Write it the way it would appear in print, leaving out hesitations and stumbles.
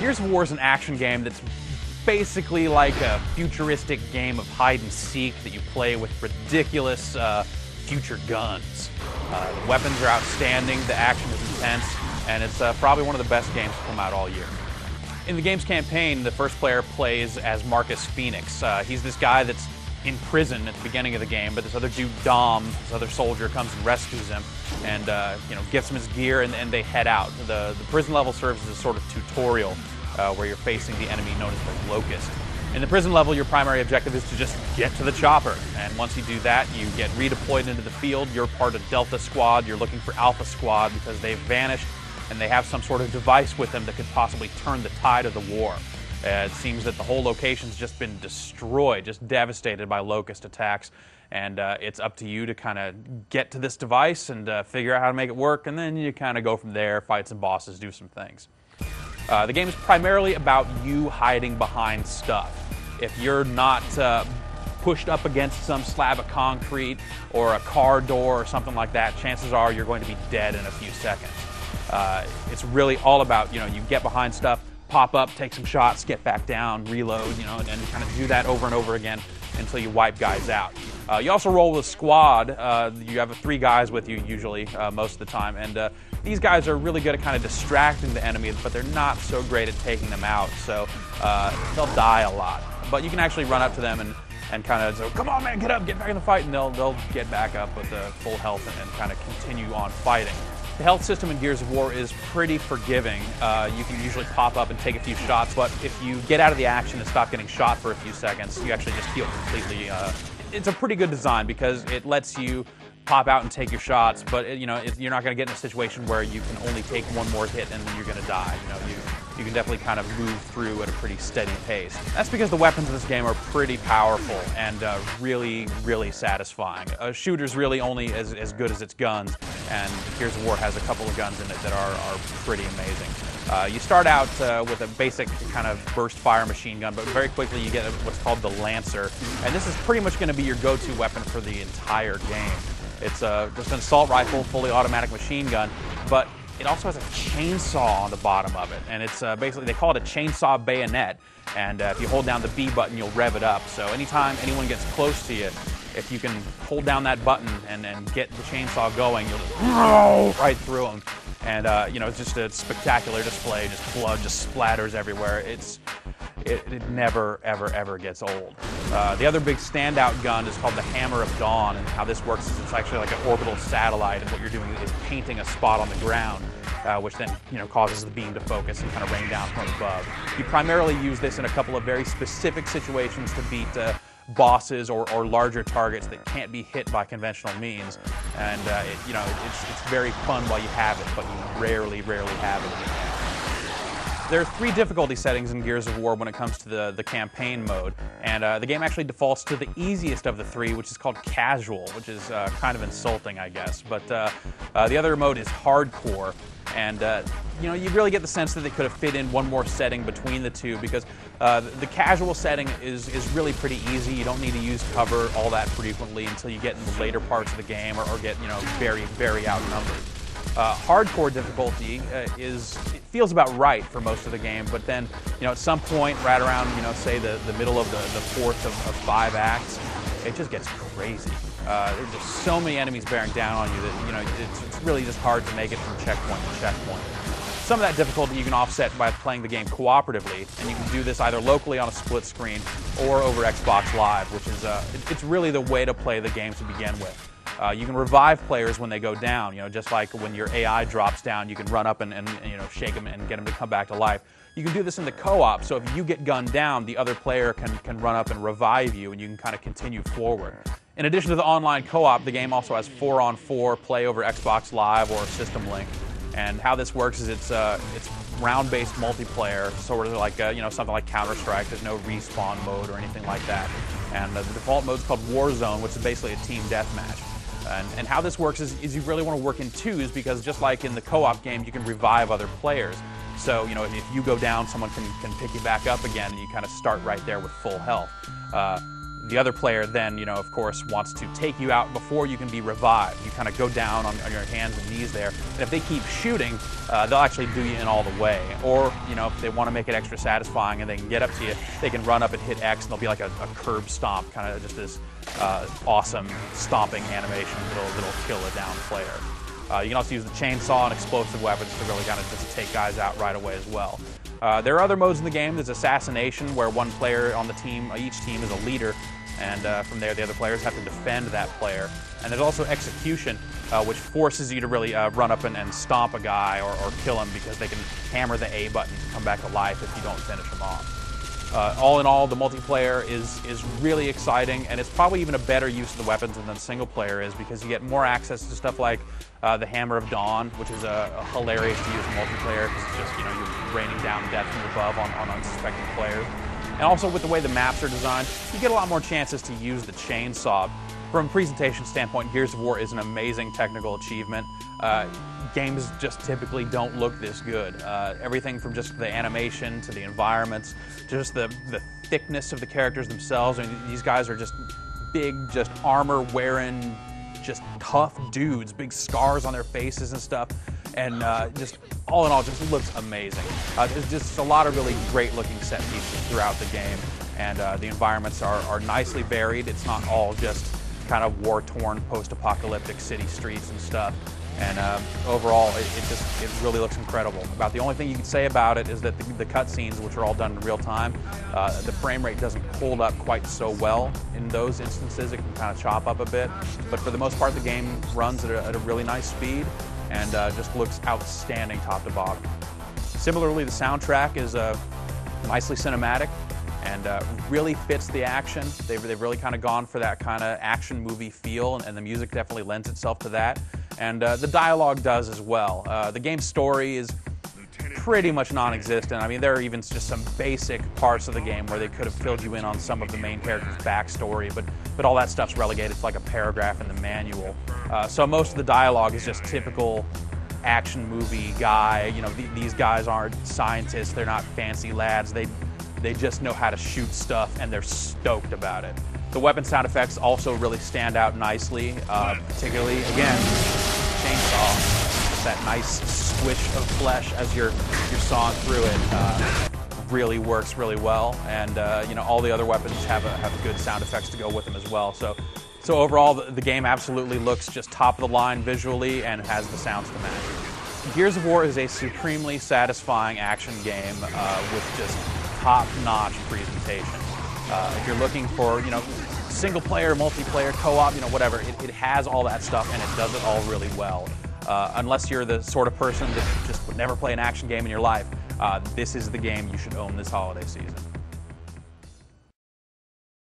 Gears of War is an action game that's basically like a futuristic game of hide and seek that you play with ridiculous future guns. The weapons are outstanding, the action is intense, and it's probably one of the best games to come out all year. In the game's campaign, the first player plays as Marcus Phoenix. He's this guy that's in prison at the beginning of the game, but this other dude, Dom, this other soldier, comes and rescues him and gives him his gear, and they head out. The prison level serves as a sort of tutorial where you're facing the enemy known as the Locust. In the prison level, your primary objective is to just get to the chopper, and once you do that, you get redeployed into the field. You're part of Delta Squad. You're looking for Alpha Squad because they've vanished, and they have some sort of device with them that could possibly turn the tide of the war. It seems that the whole location's just been destroyed, just devastated by Locust attacks, and it's up to you to kind of get to this device and figure out how to make it work, and then you kind of go from there, fight some bosses, do some things. The game is primarily about you hiding behind stuff. If you're not pushed up against some slab of concrete or a car door or something like that, chances are you're going to be dead in a few seconds. It's really all about, you get behind stuff, pop up, take some shots, get back down, reload, and kind of do that over and over again until you wipe guys out. You also roll with a squad. You have 3 guys with you usually, most of the time, and these guys are really good at kind of distracting the enemies, but they're not so great at taking them out, so they'll die a lot. But you can actually run up to them and kind of say, come on man, get up, get back in the fight, and they'll get back up with full health and kind of continue on fighting. The health system in Gears of War is pretty forgiving. You can usually pop up and take a few shots, but if you get out of the action and stop getting shot for a few seconds, you actually just heal completely. It's a pretty good design because it lets you pop out and take your shots, but you're not going to get in a situation where you can only take one more hit and then you're going to die. You can definitely kind of move through at a pretty steady pace. That's because the weapons in this game are pretty powerful and really, really satisfying. A shooter's really only as good as its guns, and Gears of War has a couple of guns in it that are pretty amazing. You start out with a basic kind of burst fire machine gun, but very quickly you get what's called the Lancer, and this is pretty much going to be your go-to weapon for the entire game. It's just an assault rifle, fully automatic machine gun, but it also has a chainsaw on the bottom of it, and it's basically, they call it a chainsaw bayonet, and if you hold down the B button, you'll rev it up. So anytime anyone gets close to you, if you can hold down that button and get the chainsaw going, you'll just right through them. And it's just a spectacular display, just blood just splatters everywhere. It never, ever gets old. The other big standout gun is called the Hammer of Dawn, and how this works is it's actually like an orbital satellite, and what you're doing is painting a spot on the ground, which then causes the beam to focus and kind of rain down from above. You primarily use this in a couple of very specific situations to beat bosses or larger targets that can't be hit by conventional means, and it's very fun while you have it, but you rarely have it. There are 3 difficulty settings in Gears of War when it comes to the campaign mode, and the game actually defaults to the easiest of the 3, which is called Casual, which is kind of insulting, I guess. But the other mode is Hardcore, and you really get the sense that they could have fit in one more setting between the 2, because the Casual setting is really pretty easy. You don't need to use cover all that frequently until you get in the later parts of the game or get very, very outnumbered. Hardcore difficulty it feels about right for most of the game, but then at some point right around say the middle of the 4th of 5 acts, it just gets crazy. There's just so many enemies bearing down on you that it's really just hard to make it from checkpoint to checkpoint. Some of that difficulty you can offset by playing the game cooperatively, and you can do this either locally on a split screen or over Xbox Live, which is it's really the way to play the game to begin with. You can revive players when they go down, just like when your AI drops down, you can run up and shake them and get them to come back to life. You can do this in the co-op, so if you get gunned down, the other player can run up and revive you, and you can kind of continue forward. In addition to the online co-op, the game also has 4-on-4 play over Xbox Live or System Link. And how this works is it's round-based multiplayer, sort of like something like Counter-Strike. There's no respawn mode or anything like that. And the default mode is called Warzone, which is basically a team deathmatch. And how this works is you really want to work in twos, because just like in the co-op game, you can revive other players. So, if you go down, someone can pick you back up again, and you kind of start right there with full health. The other player then, of course, wants to take you out before you can be revived. You kind of go down on your hands and knees there, and if they keep shooting, they'll actually do you in all the way. Or, if they want to make it extra satisfying and they can get up to you, they can run up and hit X, and there'll be like a curb stomp, kind of just this awesome stomping animation that'll kill a down player. You can also use the chainsaw and explosive weapons to really kind of just take guys out right away as well. There are other modes in the game. There's assassination, where one player on the team, each team is a leader, and from there the other players have to defend that player. And there's also execution, which forces you to really run up and stomp a guy or kill him, because they can hammer the A button to come back to life if you don't finish him off. All in all, the multiplayer is really exciting, and it's probably even a better use of the weapons than single player is, because you get more access to stuff like the Hammer of Dawn, which is hilarious to use in multiplayer, because it's just, you're raining down death from above on unsuspecting players. And also with the way the maps are designed, you get a lot more chances to use the chainsaw. From a presentation standpoint, Gears of War is an amazing technical achievement. Games just typically don't look this good. Everything from just the animation to the environments, to just the thickness of the characters themselves. I mean, these guys are just big, just armor-wearing, just tough dudes, big scars on their faces and stuff. And just all in all, just looks amazing. There's just a lot of really great-looking set pieces throughout the game, and the environments are nicely varied. It's not all just kind of war-torn, post-apocalyptic city streets and stuff. And overall, it really looks incredible. About the only thing you can say about it is that the cutscenes, which are all done in real time, the frame rate doesn't hold up quite so well in those instances. It can kind of chop up a bit, but for the most part, the game runs at a really nice speed and just looks outstanding top to bottom. Similarly, the soundtrack is nicely cinematic and really fits the action. They've really kind of gone for that kind of action movie feel, and the music definitely lends itself to that. And the dialogue does as well. The game's story is pretty much non-existent. I mean, there are even just some basic parts of the game where they could have filled you in on some of the main character's backstory, but all that stuff's relegated to like a paragraph in the manual. So most of the dialogue is just typical action movie guy. These guys aren't scientists, they're not fancy lads, they just know how to shoot stuff, and they're stoked about it. The weapon sound effects also really stand out nicely, particularly, again, chainsaw. That nice squish of flesh as you're sawing through it really works really well, and all the other weapons have good sound effects to go with them as well. So overall, the game absolutely looks just top of the line visually and has the sounds to match. Gears of War is a supremely satisfying action game with just top-notch presentation. If you're looking for, single-player, multiplayer, co-op, whatever, it has all that stuff, and it does it all really well. Unless you're the sort of person that just would never play an action game in your life, this is the game you should own this holiday season.